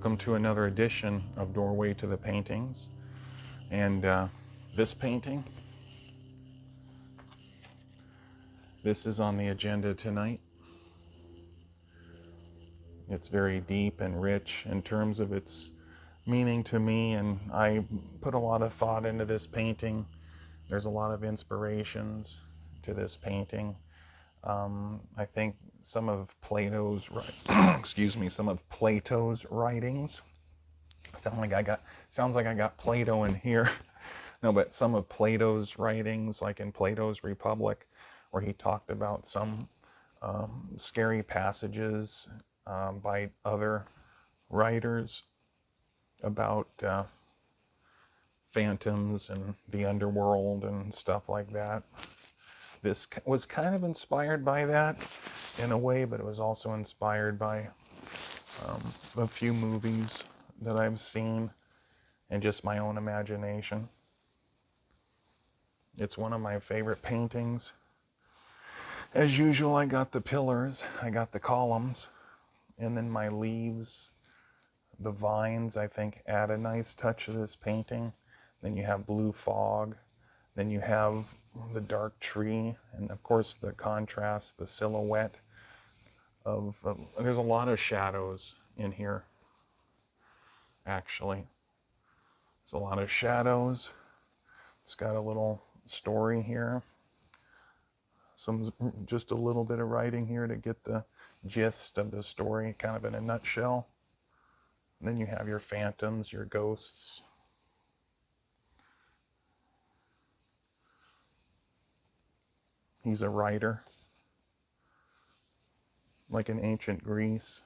welcome to another edition of Doorway to the Paintings. And this painting, this is on the agenda tonight. It's very deep and rich in terms of its meaning to me, and I put a lot of thought into this painting. There's a lot of inspirations to this painting. I think some of Plato's some of Plato's writings sounds like I got Plato in here. No, but some of Plato's writings, like in Plato's Republic, where he talked about some scary passages by other writers about phantoms and the underworld and stuff like that. This was kind of inspired by that in a way, but it was also inspired by a few movies that I've seen and just my own imagination. It's one of my favorite paintings. As usual, I got the pillars, I got the columns, and then my leaves, the vines, I think add a nice touch to this painting. Then you have blue fog, then you have the dark tree, and of course the contrast, the silhouette of there's a lot of shadows in here, actually. There's a lot of shadows. It's got a little story here. Just a little bit of writing here to get the gist of the story, kind of in a nutshell. And then you have your phantoms, your ghosts. He's a writer, like in ancient Greece.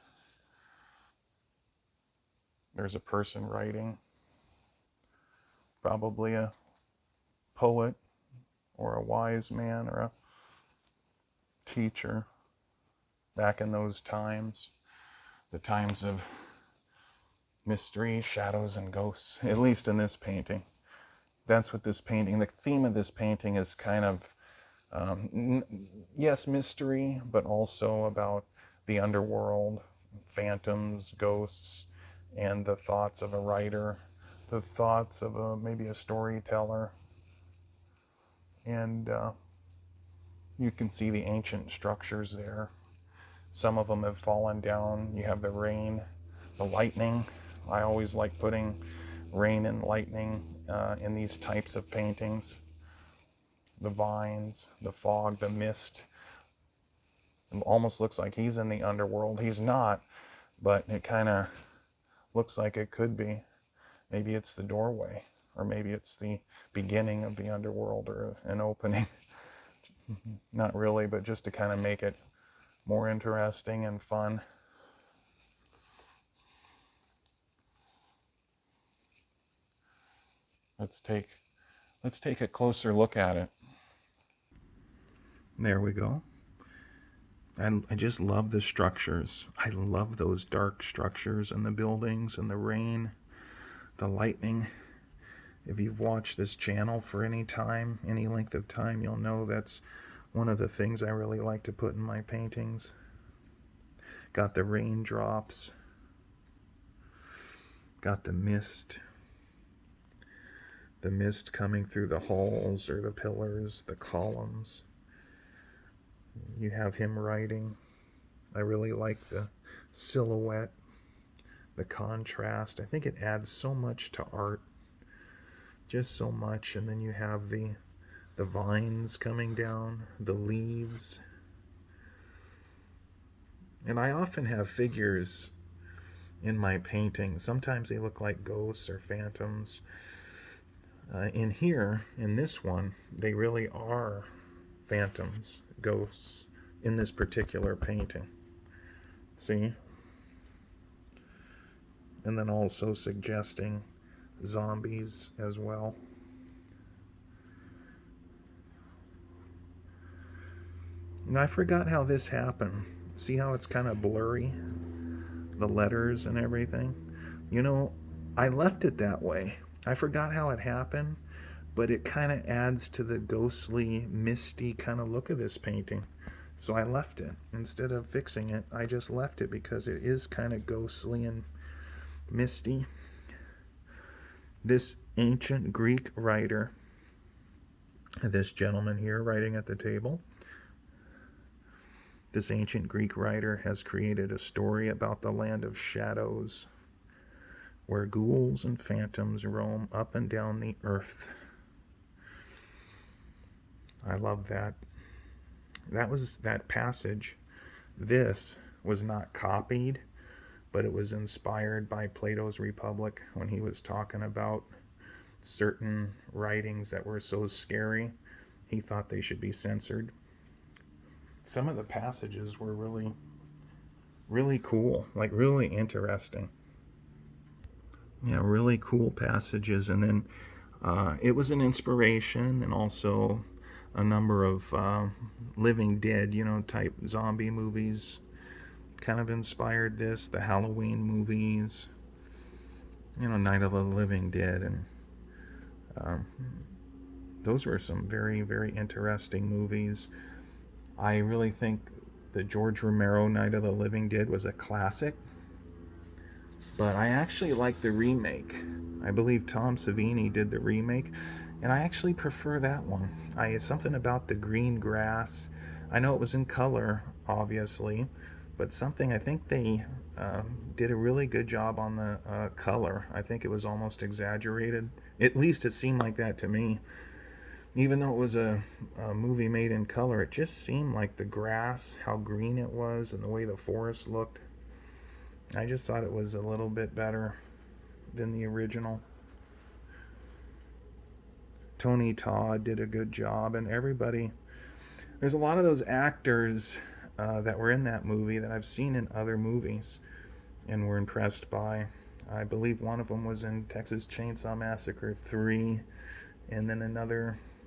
There's a person writing, probably a poet or a wise man or a teacher back in those times, the times of mystery, shadows, and ghosts, at least in this painting. That's what this painting, the theme of this painting is kind of, yes, mystery, but also about the underworld, phantoms, ghosts, and the thoughts of a writer, the thoughts of maybe a storyteller. And you can see the ancient structures there. Some of them have fallen down. You have the rain, the lightning. I always like putting rain and lightning in these types of paintings. The vines, the fog, the mist. It almost looks like he's in the underworld. He's not, but it kind of looks like it could be. Maybe it's the doorway, or maybe it's the beginning of the underworld, or an opening. Not really, but just to kind of make it more interesting and fun. Let's take a closer look at it. There we go. I just love the structures. I love those dark structures and the buildings and the rain, the lightning. If you've watched this channel for any time, any length of time, you'll know that's one of the things I really like to put in my paintings. Got the raindrops, got the mist coming through the halls or the pillars, the columns. You have him writing. I really like the silhouette, the contrast. I think it adds so much to art, just so much. And then you have the vines coming down, the leaves. And I often have figures in my paintings. Sometimes they look like ghosts or phantoms. In here, in this one, they really are phantoms, ghosts, in this particular painting. See? And then also suggesting zombies as well. And I forgot how this happened. See how it's kind of blurry? The letters and everything. You know, I left it that way. I forgot how it happened, but it kind of adds to the ghostly, misty kind of look of this painting. So I left it. Instead of fixing it, I just left it because it is kind of ghostly and misty. This ancient Greek writer, this gentleman here writing at the table, this ancient Greek writer has created a story about the land of shadows, where ghouls and phantoms roam up and down the earth. I love that. That was that passage. This was not copied, but it was inspired by Plato's Republic when he was talking about certain writings that were so scary, he thought they should be censored. Some of the passages were really, really cool, like really interesting. Yeah, really cool passages. And then it was an inspiration, and also a number of Living Dead, type zombie movies kind of inspired this. The Halloween movies, Night of the Living Dead, and those were some very, very interesting movies. I really think the George Romero Night of the Living Dead was a classic, but I actually like the remake. I believe Tom Savini did the remake, and I actually prefer that one. Something about the green grass. I know it was in color, obviously, but something, I think they did a really good job on the color. I think it was almost exaggerated. At least it seemed like that to me. Even though it was a movie made in color, it just seemed like the grass, how green it was, and the way the forest looked. I just thought it was a little bit better than the original. Tony Todd did a good job, and everybody. There's a lot of those actors that were in that movie that I've seen in other movies and were impressed by. I believe one of them was in Texas Chainsaw Massacre 3, and then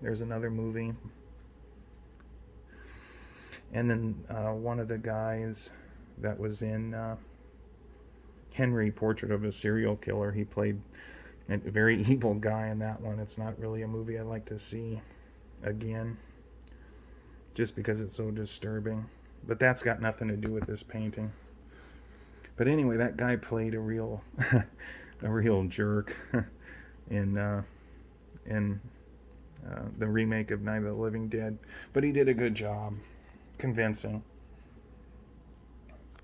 there's another movie. And then one of the guys that was in Henry, Portrait of a Serial Killer, he played a very evil guy in that one. It's not really a movie I'd like to see again, just because it's so disturbing. But that's got nothing to do with this painting. But anyway, that guy played a real jerk in the remake of Night of the Living Dead. But he did a good job, convincing.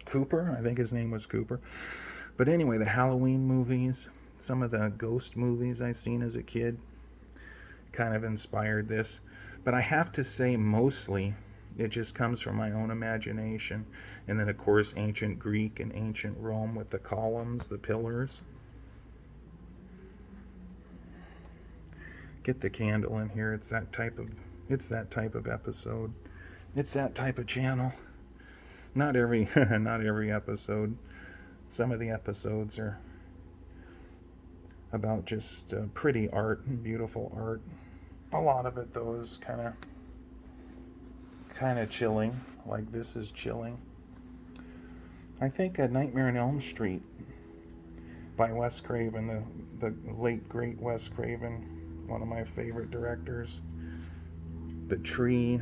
Cooper, I think his name was Cooper. But anyway, the Halloween movies, some of the ghost movies I seen as a kid kind of inspired this. But I have to say, mostly it just comes from my own imagination. And then, of course, ancient Greek and ancient Rome with the columns, the pillars. Get the candle in here. It's that type of episode. It's that type of channel. Not every episode. Some of the episodes are about just pretty art and beautiful art. A lot of it, though, is kind of chilling. Like this is chilling. I think Nightmare on Elm Street by Wes Craven, the late great Wes Craven, one of my favorite directors. The tree.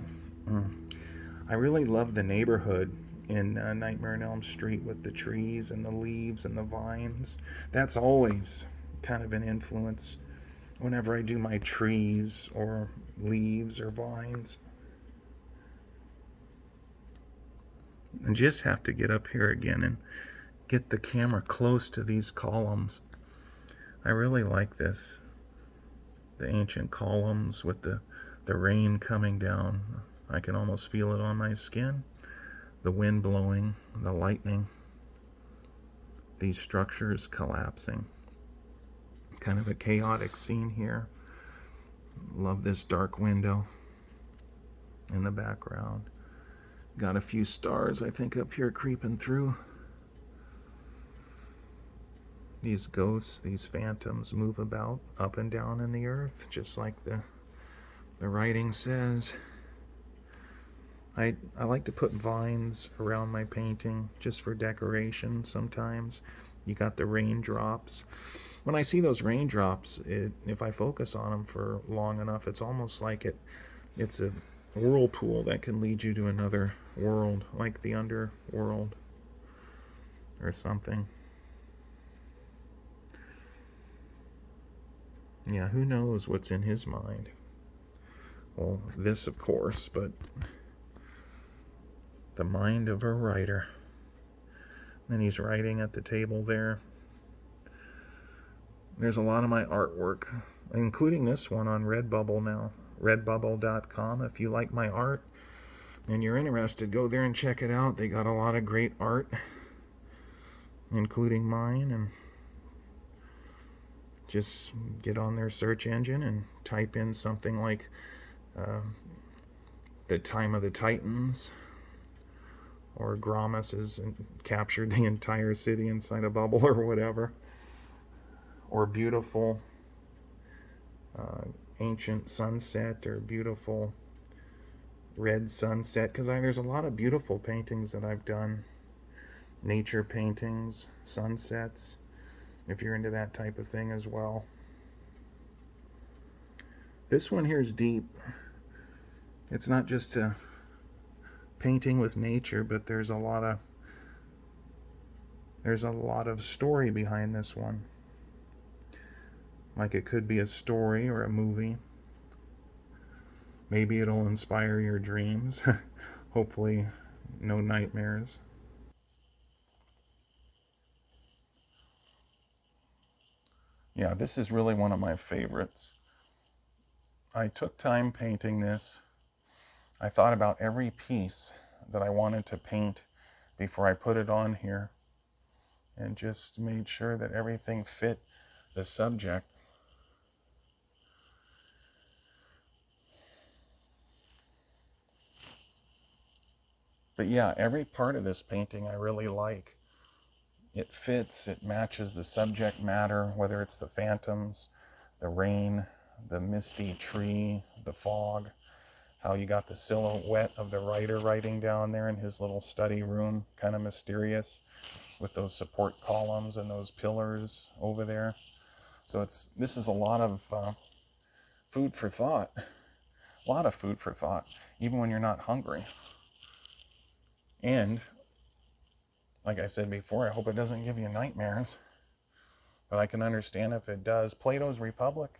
I really love the neighborhood in Nightmare on Elm Street with the trees and the leaves and the vines. That's always kind of an influence whenever I do my trees or leaves or vines. I just have to get up here again and get the camera close to these columns. I really like this. The ancient columns with the rain coming down. I can almost feel it on my skin. The wind blowing, the lightning. These structures collapsing. Kind of a chaotic scene here. Love this dark window in the background. Got a few stars, I think, up here creeping through. These ghosts, these phantoms move about up and down in the earth, just like the writing says. I like to put vines around my painting just for decoration sometimes. You got the raindrops. When I see those raindrops, if I focus on them for long enough, it's almost like it's a whirlpool that can lead you to another world, like the underworld or something. Yeah, who knows what's in his mind? Well, this, of course, but the mind of a writer. And he's writing at the table there. There's a lot of my artwork, including this one on Redbubble now. Redbubble.com. If you like my art and you're interested, go there and check it out. They got a lot of great art, including mine. And just get on their search engine and type in something like The Time of the Titans, or Gramus has captured the entire city inside a bubble, or whatever, or beautiful ancient sunset, or beautiful red sunset, because there's a lot of beautiful paintings that I've done, nature paintings, sunsets, if you're into that type of thing as well. This one here is deep. It's not just a painting with nature, but there's a lot of story behind this one. Like, it could be a story or a movie. Maybe it'll inspire your dreams. Hopefully no nightmares. Yeah, this is really one of my favorites. I took time painting this. I thought about every piece that I wanted to paint before I put it on here, and just made sure that everything fit the subject. But yeah, every part of this painting I really like. It fits, it matches the subject matter, whether it's the phantoms, the rain, the misty tree, the fog, how you got the silhouette of the writer writing down there in his little study room, kind of mysterious, with those support columns and those pillars over there. So this is a lot of food for thought. A lot of food for thought, even when you're not hungry. And like I said before, I hope it doesn't give you nightmares, but I can understand if it does. Plato's Republic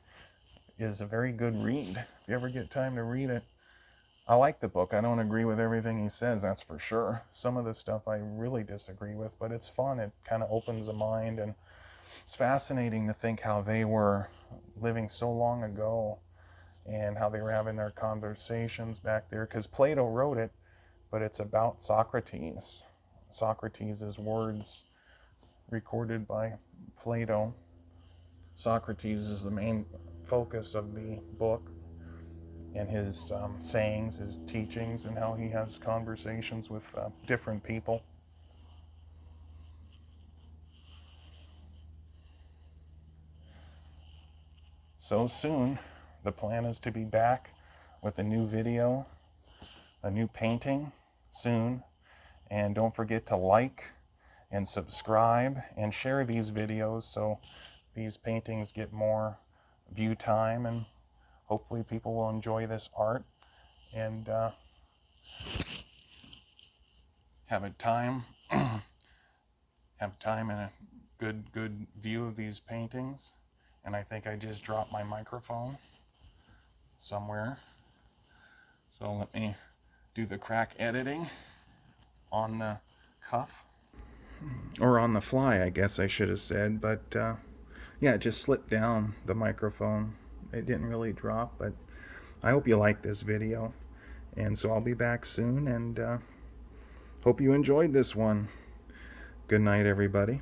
is a very good read. If you ever get time to read it, I like the book. I don't agree with everything he says, that's for sure. Some of the stuff I really disagree with, but it's fun. It kind of opens the mind, and it's fascinating to think how they were living so long ago and how they were having their conversations back there, because Plato wrote it, but it's about Socrates. Socrates' words recorded by Plato. Socrates is the main focus of the book, and his sayings, his teachings, and how he has conversations with different people. So soon, the plan is to be back with a new video, a new painting soon. And don't forget to like and subscribe and share these videos so these paintings get more view time, and hopefully people will enjoy this art and have a time and a good view of these paintings. And I think I just dropped my microphone somewhere, so let me do the crack editing on the cuff, or on the fly, I guess I should have said. But yeah, it just slipped down the microphone. It didn't really drop, but I hope you like this video. And so I'll be back soon, and hope you enjoyed this one. Good night, everybody.